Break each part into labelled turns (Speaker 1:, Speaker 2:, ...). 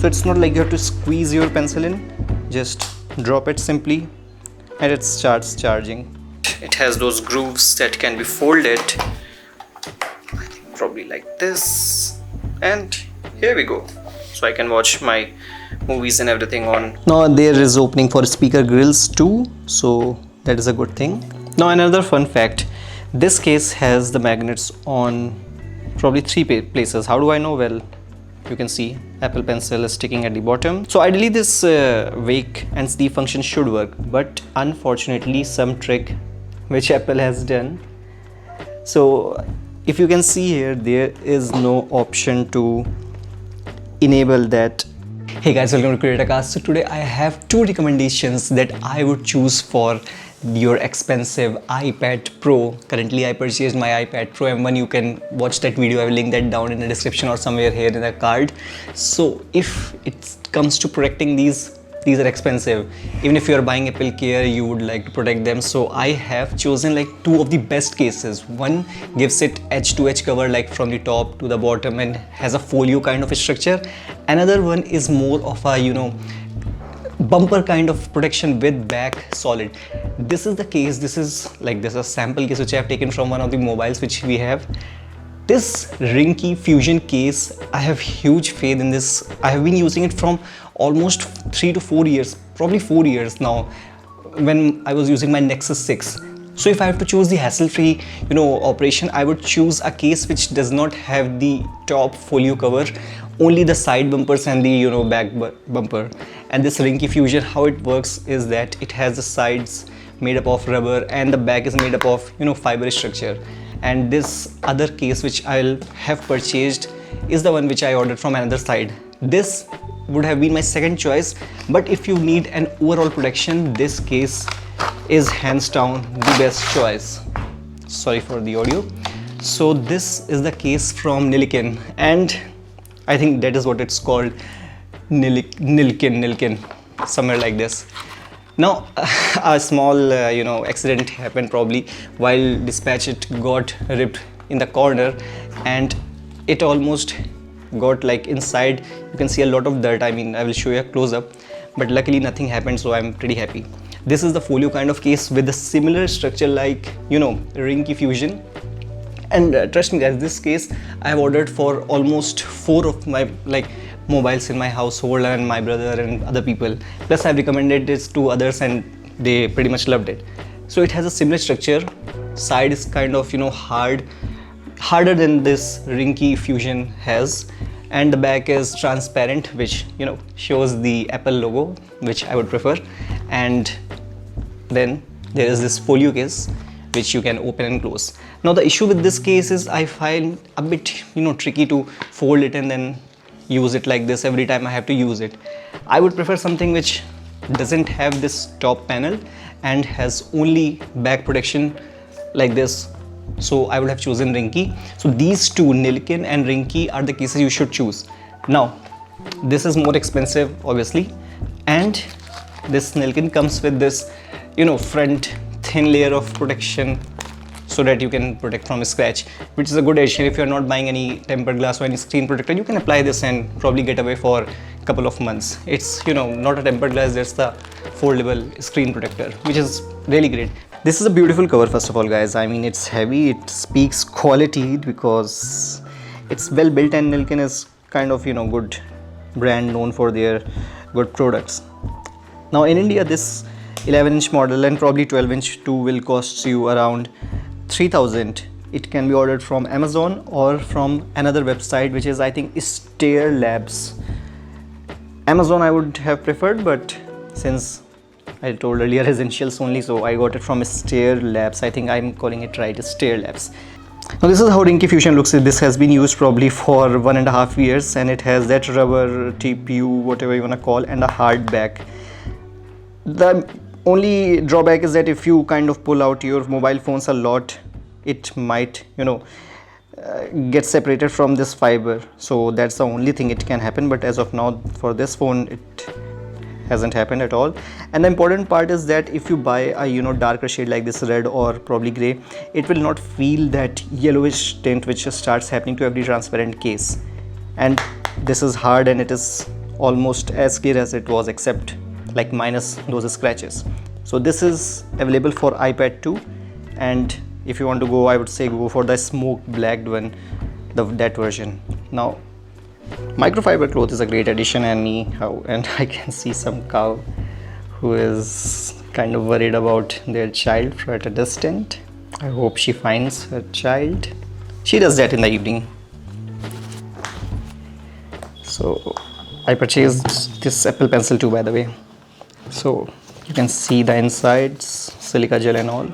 Speaker 1: So it's not like you have to squeeze your pencil in, just drop it simply and it starts charging. It has those grooves that can be folded, I think probably like this, and here we go. So I can watch my movies and everything on. Now there is opening for speaker grills too, so that is a good thing. Now another fun fact, this case has the magnets on probably 3 places. How do I know? Well, you can see Apple Pencil is sticking at the bottom. So ideally this wake and sleep function should work, but unfortunately some trick which Apple has done. So if you can see here, there is no option to enable that. Hey guys, welcome to Creatorcast. So today I have 2 recommendations that I would choose for your expensive iPad Pro. Currently I purchased my iPad Pro M1. You can watch that video. I will link that down in the description or somewhere here in the card. So if it comes to protecting these are expensive. Even if you are buying Apple Care, you would like to protect them. So I have chosen like 2 of the best cases. One gives it edge to edge cover, like from the top to the bottom, and has a folio kind of a structure. Another one is more of a bumper kind of protection with back solid. This is the case. This is a sample case which I have taken from one of the mobiles which we have. This Ringke Fusion case, I have huge faith in this. I have been using it from almost 3 to 4 years, probably 4 years now, when I was using my Nexus 6. So if I have to choose the hassle-free operation, I would choose a case which does not have the top folio cover, only the side bumpers and the back bumper. And this Ringke Fusion, how it works is that it has the sides made up of rubber and the back is made up of fiber structure. And this other case which I'll have purchased is the one which I ordered from another side. This would have been my second choice, but if you need an overall protection, this case is hands down the best choice. Sorry for the audio. So this is the case from Nillkin, and I think that is what it's called, Nillkin, somewhere like this. Now a small accident happened probably while dispatch. It got ripped in the corner and it almost got like inside. You can see a lot of dirt. I mean, I will show you a close-up, but luckily nothing happened, so I'm pretty happy. This is the folio kind of case with a similar structure like Ringke Fusion. And trust me guys, this case I have ordered for almost 4 of my mobiles in my household and my brother and other people. Plus I've recommended this to others and they pretty much loved it. So it has a similar structure. Side is kind of harder than this Ringke Fusion has, and the back is transparent, which shows the Apple logo, which I would prefer. And then there is this folio case which you can open and close. Now the issue with this case is I find a bit tricky to fold it and then use it like this every time I have to use it. I would prefer something which doesn't have this top panel and has only back protection like this. So I would have chosen Ringke. So these 2, Nillkin and Ringke, are the cases you should choose. Now this is more expensive obviously, and this Nillkin comes with this front thin layer of protection so that you can protect from scratch, which is a good addition. If you're not buying any tempered glass or any screen protector, you can apply this and probably get away for a couple of months. It's not a tempered glass, that's the foldable screen protector, which is really great. This is a beautiful cover, first of all guys. I mean, it's heavy, it speaks quality because it's well built, and Nillkin is kind of good brand known for their good products. Now in India, this 11-inch model and probably 12-inch too will cost you around 3,000. It can be ordered from Amazon or from another website which is, I think, Stair Labs. Amazon I would have preferred, but since I told earlier essentials only, so I got it from Stair Labs. I think I'm calling it right, Stair Labs. Now this is how Ringke Fusion looks. This has been used probably for 1.5 years, and it has that rubber TPU, whatever you want to call, and a hard back. The only drawback is that if you kind of pull out your mobile phones a lot, it might get separated from this fiber. So that's the only thing it can happen, but as of now for this phone it hasn't happened at all. And the important part is that if you buy a darker shade like this red or probably gray, it will not feel that yellowish tint which starts happening to every transparent case. And this is hard and it is almost as clear as it was, except like minus those scratches. So this is available for iPad too, and if you want to go, I would say go for the smoke blacked one, that version. Now microfiber cloth is a great addition anyhow, and I can see some cow who is kind of worried about their child at a distance. I hope she finds her child. She does that in the evening. So I purchased this Apple Pencil too, by the way. So you can see the insides, silica gel and all.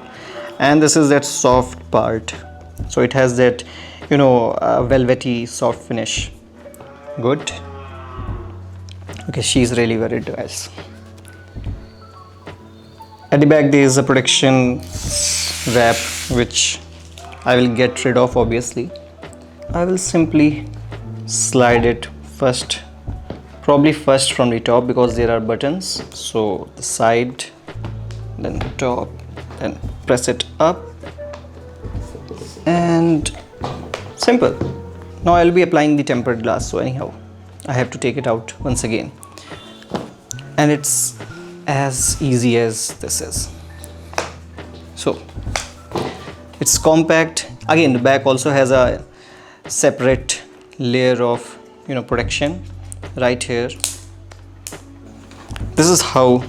Speaker 1: And this is that soft part. So it has that, velvety soft finish. Good. Okay, she's really worried, guys. At the back there is a protection wrap which I will get rid of, obviously. I will simply slide it probably first from the top, because there are buttons. So the side, then top, then press it up, and simple. Now I'll be applying the tempered glass, so anyhow I have to take it out once again, and it's as easy as this is. So it's compact. Again, the back also has a separate layer of protection right here. This is how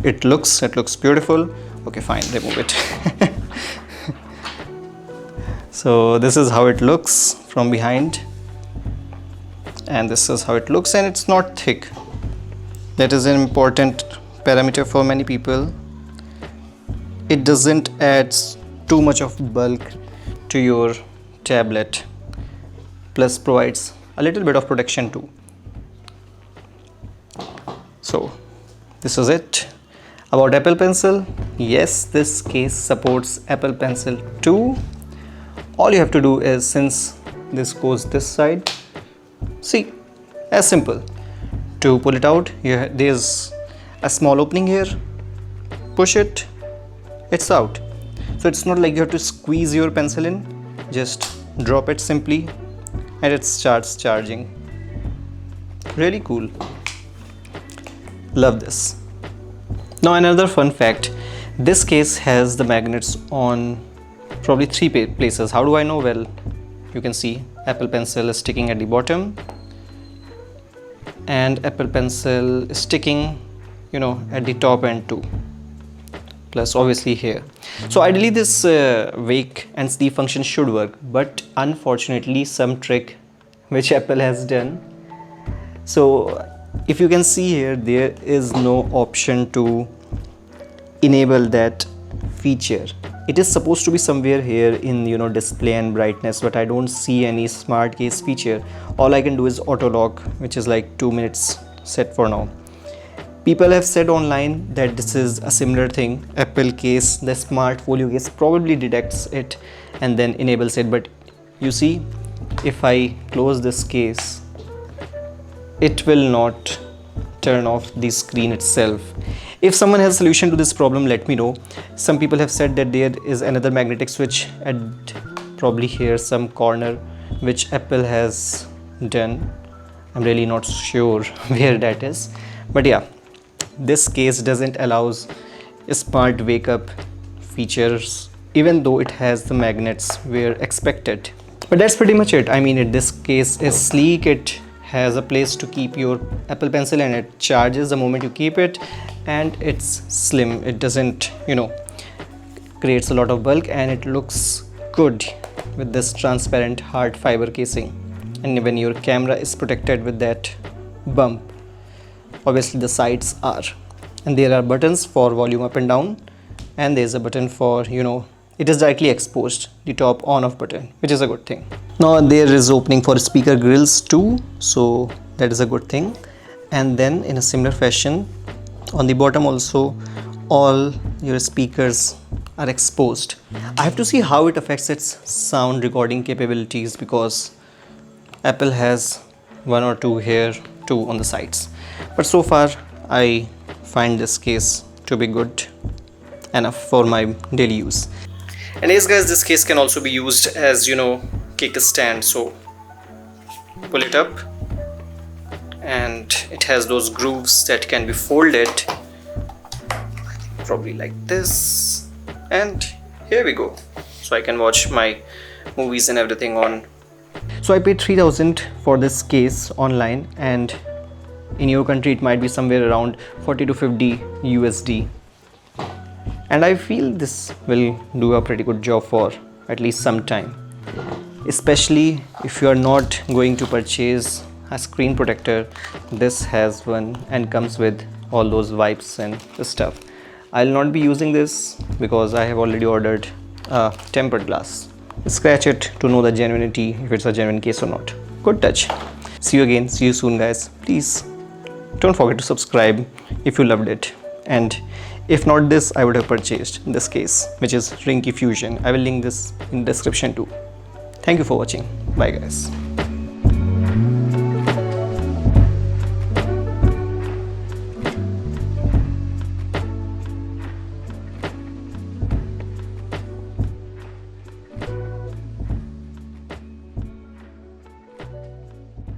Speaker 1: it looks. It looks beautiful. Okay, fine, remove it. So this is how it looks from behind, and this is how it looks, and it's not thick. That is an important parameter for many people. It doesn't add too much of bulk to your tablet, plus provides a little bit of protection too. So this is it about Apple Pencil. Yes, this case supports Apple Pencil too. All you have to do is, since this goes this side, see, as simple. To pull it out, there's a small opening here. Push it, it's out. So it's not like you have to squeeze your pencil in. Just drop it simply and it starts charging. Really cool. Love this. Now another fun fact, this case has the magnets on probably 3 places. How do I know? Well, you can see Apple Pencil is sticking at the bottom, and Apple Pencil is sticking at the top end too, plus obviously here. So ideally this wake and sleep function should work, but unfortunately some trick which Apple has done. So if you can see here, there is no option to enable that feature. It is supposed to be somewhere here in display and brightness, but I don't see any smart case feature. All I can do is auto lock, which is like 2 minutes set for now. People have said online that this is a similar thing. Apple case, the smart folio case, probably detects it and then enables it. But you see, if I close this case, it will not turn off the screen itself. If someone has a solution to this problem, let me know. Some people have said that there is another magnetic switch at probably here some corner, which Apple has done. I'm really not sure where that is, but yeah, this case doesn't allow smart wake up features, even though it has the magnets where expected. But that's pretty much it. I mean, this case is sleek. It has a place to keep your Apple Pencil, and it charges the moment you keep it, and it's slim. It doesn't creates a lot of bulk, and it looks good with this transparent hard fiber casing. And when your camera is protected with that bump, obviously the sides are, and there are buttons for volume up and down, and there's a button for it is directly exposed, the top on off button, which is a good thing. Now there is opening for speaker grills too, so that is a good thing. And then in a similar fashion, on the bottom also, all your speakers are exposed. I have to see how it affects its sound recording capabilities, because Apple has 1 or 2 here, 2 on the sides. But so far I find this case to be good enough for my daily use. And yes guys, this case can also be used as kickstand. So pull it up and it has those grooves that can be folded, probably like this, and here we go. So I can watch my movies and everything on. So I paid 3,000 for this case online, and in your country it might be somewhere around 40 to 50 USD, and I feel this will do a pretty good job for at least some time, especially if you are not going to purchase a screen protector. This has one and comes with all those wipes and the stuff. I'll not be using this because I have already ordered a tempered glass. Scratch it to know the genuinity, if it's a genuine case or not. Good touch. See you again. See you soon, guys. Please don't forget to subscribe if you loved it, and if not this, I would have purchased this case, which is Ringke Fusion. I will link this in the description too. Thank you for watching. Bye guys.